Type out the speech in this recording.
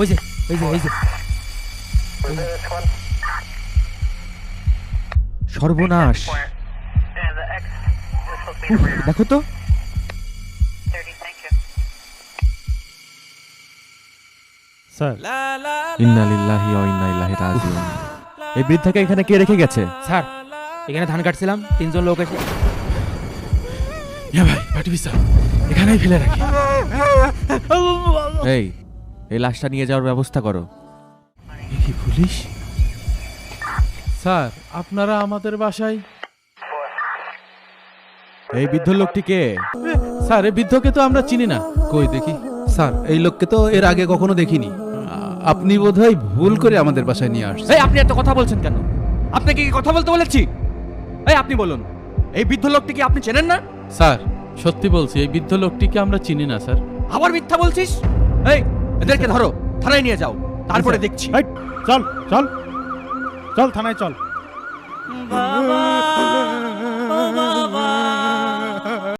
ওই যে এই যে এই যে সর্বনাশ, দেখো তো। স্যার, ইন্না লিল্লাহি ওয়া ইন্না ইলাইহি রাজিউন। এই বৃদ্ধাকে এখানে কে রেখে গেছে? স্যার, এখানে ধান কাটছিলাম, 3 জন লোক এসে। ইয়া ভাই পাঠিয়ে স্যার, এখানেই ফেলে রাখি। এই লাশটা নিয়ে যাওয়ার ব্যবস্থা করো। এ কি পুলিশ? স্যার, আপনারা আমাদের বাসায়। এই বৃদ্ধ লোকটি কে? স্যার, এই বৃদ্ধকে তো আমরা চিনি না। কই দেখি। স্যার, এই লোককে তো এর আগে কখনো দেখিনি। আপনি বোধহয় ভুল করে আমাদের বাসায় নিয়ে আসছেন। এই আপনি এত কথা বলছেন কেন? আপনাকে কি কথা বলতে বলেছি? এই আপনি বলুন, এই বৃদ্ধ লোকটি কি আপনি চেনেন না? স্যার, সত্যি বলছি, এই বৃদ্ধ লোকটিকে আমরা চিনি না স্যার। আবার মিথ্যা বলছিস? এই এদেরকে ধরো, থানায় নিয়ে যাও, তারপরে দেখছি। চল চল চল থানায় চল। বাবা